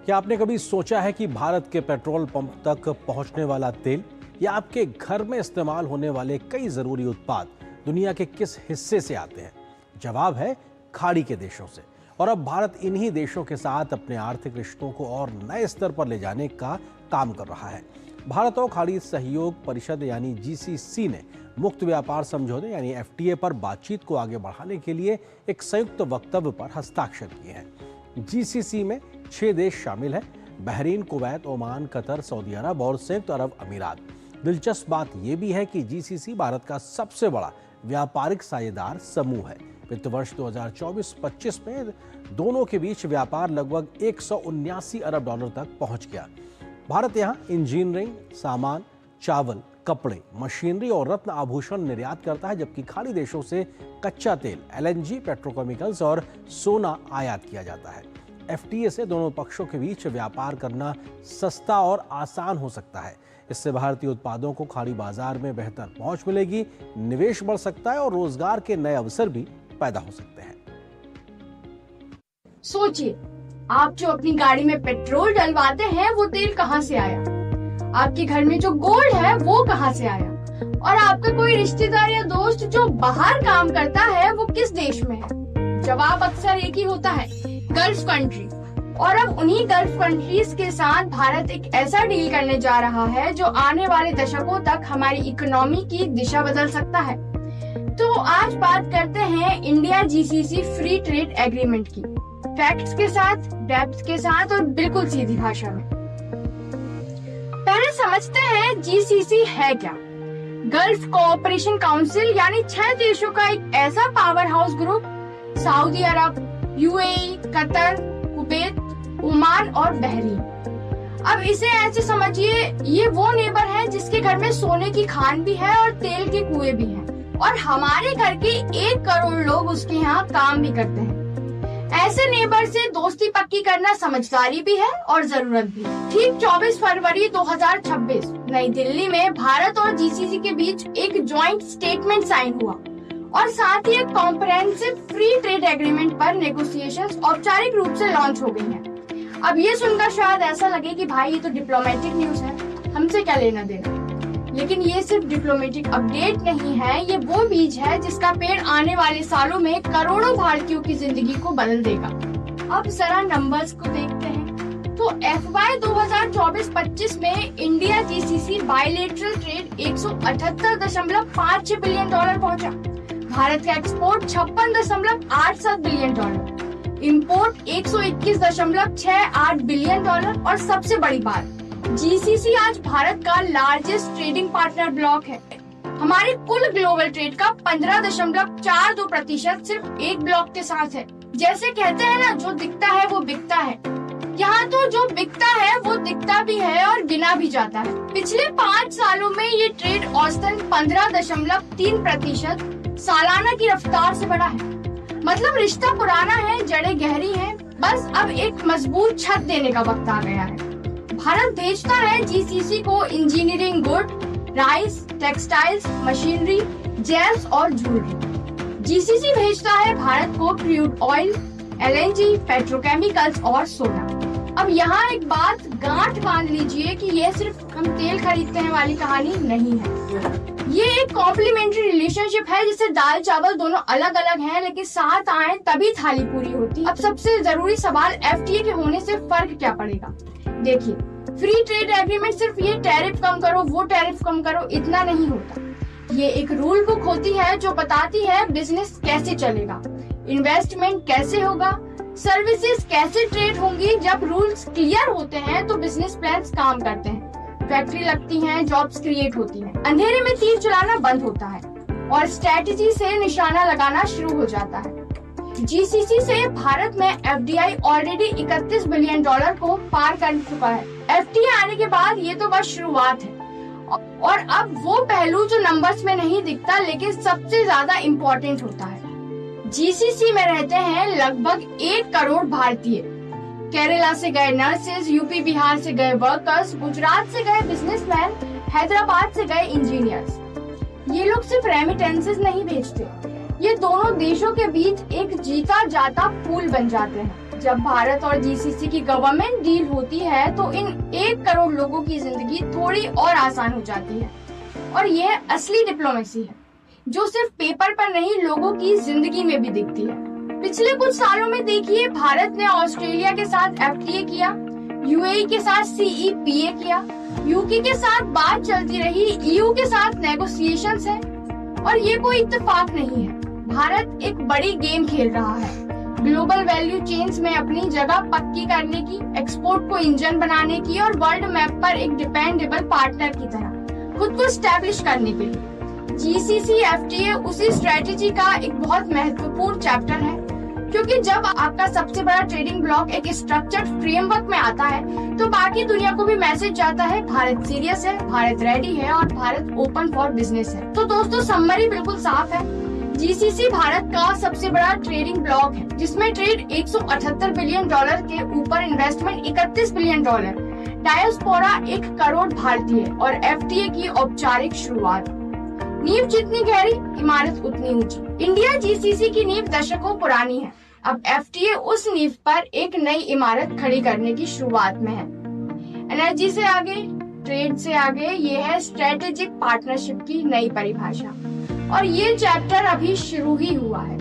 क्या आपने कभी सोचा है कि भारत के पेट्रोल पंप तक पहुंचने वाला तेल या आपके घर में इस्तेमाल होने वाले कई जरूरी उत्पाद दुनिया के किस हिस्से से आते हैं? जवाब है खाड़ी के देशों से। और अब भारत इन्हीं देशों के साथ अपने आर्थिक रिश्तों को और नए स्तर पर ले जाने का काम कर रहा है। भारत और खाड़ी सहयोग परिषद यानी जीसीसी ने मुक्त व्यापार समझौते यानी एफटीए पर बातचीत को आगे बढ़ाने के लिए एक संयुक्त वक्तव्य पर हस्ताक्षर किए हैं। जीसीसी में 6 देश शामिल हैं: Bahrain, Kuwait, Oman, Qatar, Saudi Arab और संयुक्त अरब अमीरात। दिलचस्प बात यह भी है कि जीसीसी भारत का सबसे बड़ा व्यापारिक साझेदार समूह है। वित्त वर्ष 2024-25 में दोनों के बीच व्यापार लगभग 179 अरब डॉलर तक पहुंच गया। भारत यहां इंजीनियरिंग सामान, चावल, कपड़े, मशीनरी और रत्न आभूषण निर्यात करता है, जबकि खाड़ी देशों से कच्चा तेल, एलएनजी, पेट्रोकेमिकल्स और सोना आयात किया जाता है। एफटीए से दोनों पक्षों के बीच व्यापार करना सस्ता और आसान हो सकता है। इससे भारतीय उत्पादों को खाड़ी बाजार में बेहतर पहुंच मिलेगी, निवेश बढ़ सकता है और रोजगार के नए अवसर भी पैदा हो सकते हैं। सोचिए, आप जो अपनी गाड़ी में पेट्रोल डलवाते हैं वो तेल कहाँ से आया? आपके घर में जो गोल्ड है वो कहाँ से आया? और आपका कोई रिश्तेदार या दोस्त जो बाहर काम करता है वो किस देश में है? जवाब अक्सर एक ही होता है, गल्फ कंट्री। और अब उन्हीं गल्फ कंट्रीज के साथ भारत एक ऐसा डील करने जा रहा है जो आने वाले दशकों तक हमारी इकोनॉमी की दिशा बदल सकता है। तो आज बात करते हैं India GCC free trade agreement की, फैक्ट्स के साथ, डेप्थ के साथ और बिल्कुल सीधी भाषा में। पहले समझते हैं जीसीसी है क्या। गल्फ कोऑपरेशन काउंसिल यानी 6 देशों का एक ऐसा पावर हाउस ग्रुप, सऊदी अरब, यूएई, कतर, कुवैत, ओमान और बहरीन। अब इसे ऐसे समझिए, ये वो नेबर है जिसके घर में सोने की खान भी है और तेल के कुएं भी हैं, और हमारे घर के 1 करोड़ लोग उसके यहाँ काम भी करते हैं। ऐसे नेबर से दोस्ती पक्की करना समझदारी भी है और जरूरत भी। ठीक 24 फरवरी 2026 नई दिल्ली में भारत और जीसीसी के बीच एक ज्वाइंट स्टेटमेंट साइन हुआ और साथ ही एक कॉम्प्रिहेंसिव फ्री ट्रेड एग्रीमेंट पर नेगोशिएशंस औपचारिक रूप से लॉन्च हो गई हैं। अब ये सुनकर शायद ऐसा लगे कि भाई ये तो डिप्लोमेटिक न्यूज है, हमसे क्या लेना देना। लेकिन ये सिर्फ डिप्लोमेटिक अपडेट नहीं है, ये वो बीज है जिसका पेड़ आने वाले सालों में करोड़ों भारतीयों की जिंदगी को बदल देगा। अब जरा नंबर्स को देखते हैं। तो FY 2024-25 में India GCC bilateral trade 178.56 billion dollar पहुंचा। भारत का export 56.87 billion dollar, import 121.68 billion dollar और सबसे बड़ी बात, जीसीसी आज भारत का लार्जेस्ट ट्रेडिंग पार्टनर ब्लॉक है। हमारे कुल ग्लोबल ट्रेड का 15.42% सिर्फ एक ब्लॉक के साथ है। जैसे कहते हैं ना, जो दिखता है वो बिकता है। यहाँ तो जो बिकता है वो दिखता भी है और गिना भी जाता है। पिछले 5 सालों में ये ट्रेड औसतन 15.3% सालाना की रफ्तार से बढ़ा है। मतलब रिश्ता पुराना है, जड़ें गहरी हैं, बस अब एक मजबूत छत देने का वक्त आ गया है। भारत भेजता है जीसीसी को engineering good, rice, textiles, machinery, James और ज्वेलरी। जीसीसी भेजता है भारत को क्रूड ऑयल, एलएनजी, पेट्रोकेमिकल्स और सोना। अब यहाँ एक बात गांठ बांध लीजिए कि ये सिर्फ हम तेल खरीदते हैं वाली कहानी नहीं है। ये एक कॉम्प्लीमेंट्री रिलेशनशिप है, जिससे दाल चावल दोनों अलग अलग हैं लेकिन साथ आए तभी थाली पूरी होती। अब सबसे जरूरी सवाल, एफटीए के होने से फर्क क्या पड़ेगा? देखिए, फ्री ट्रेड एग्रीमेंट सिर्फ ये टैरिफ कम करो, वो टैरिफ कम करो, इतना नहीं होता। ये एक रूल बुक होती है जो बताती है बिजनेस कैसे चलेगा, इन्वेस्टमेंट कैसे होगा, सर्विसेज कैसे ट्रेड होंगी। जब रूल्स क्लियर होते हैं तो बिजनेस प्लान्स काम करते हैं, फैक्ट्री लगती हैं, जॉब्स क्रिएट होती हैं, अंधेरे में तीर चलाना बंद होता है और स्ट्रेटेजी से निशाना लगाना शुरू हो जाता है। जीसीसी से भारत में एफडीआई ऑलरेडी 31 बिलियन डॉलर को पार कर चुका है। एफटीए आने के बाद ये तो बस शुरुआत है, और अब वो पहलू जो नंबर्स में नहीं दिखता लेकिन सबसे ज्यादा इम्पोर्टेंट होता है। जीसीसी में रहते हैं लगभग 1 करोड़ भारतीय। केरला से गए नर्सेज, यूपी बिहार से गए वर्कर्स, गुजरात से गए बिजनेसमैन, हैदराबाद से गए इंजीनियर्स। ये लोग सिर्फ रेमिटेंसेस नहीं भेजते, ये दोनों देशों के बीच एक जीता जाता पुल बन जाते हैं। जब भारत और जीसीसी की गवर्नमेंट डील होती है तो इन 1 करोड़ लोगों की जिंदगी थोड़ी और आसान हो जाती है। और यह असली डिप्लोमेसी है जो सिर्फ पेपर पर नहीं, लोगों की जिंदगी में भी दिखती है। पिछले कुछ सालों में देखिए, भारत ने ऑस्ट्रेलिया के साथ एफटीए किया, यूएई के साथ सीईपीए किया, यूके के साथ बात चलती रही, ईयू के साथ नेगोशिएशंस है। और ये कोई इत्तेफाक नहीं है, भारत एक बड़ी गेम खेल रहा है, ग्लोबल वैल्यू चेन्स में अपनी जगह पक्की करने की, एक्सपोर्ट को इंजन बनाने की और वर्ल्ड मैप पर एक डिपेंडेबल पार्टनर की तरह खुद को स्टैब्लिश करने के लिए। जीसीसी एफटीए उसी स्ट्रेटेजी का एक बहुत महत्वपूर्ण चैप्टर है, क्योंकि जब आपका सबसे बड़ा ट्रेडिंग ब्लॉक एक स्ट्रक्चर्ड फ्रेमवर्क में आता है तो बाकी दुनिया को भी मैसेज जाता है, भारत सीरियस है, भारत रेडी है और भारत ओपन फॉर बिजनेस है। तो दोस्तों, समरी बिल्कुल साफ है, जीसीसी भारत का सबसे बड़ा ट्रेडिंग ब्लॉक है, जिसमें ट्रेड 178 बिलियन डॉलर के ऊपर, investment 31 billion dollar, diaspora 1 crore भारतीय और एफटीए की औपचारिक शुरुआत। नींव जितनी गहरी, इमारत उतनी ऊंची। इंडिया जीसीसी की नींव दशकों पुरानी है, अब एफटीए उस नींव पर एक नई इमारत खड़ी करने की शुरुआत में है। एनर्जी से आगे, ट्रेड से आगे, ये है स्ट्रेटेजिक पार्टनरशिप की नई परिभाषा। और ये चैप्टर अभी शुरू ही हुआ है।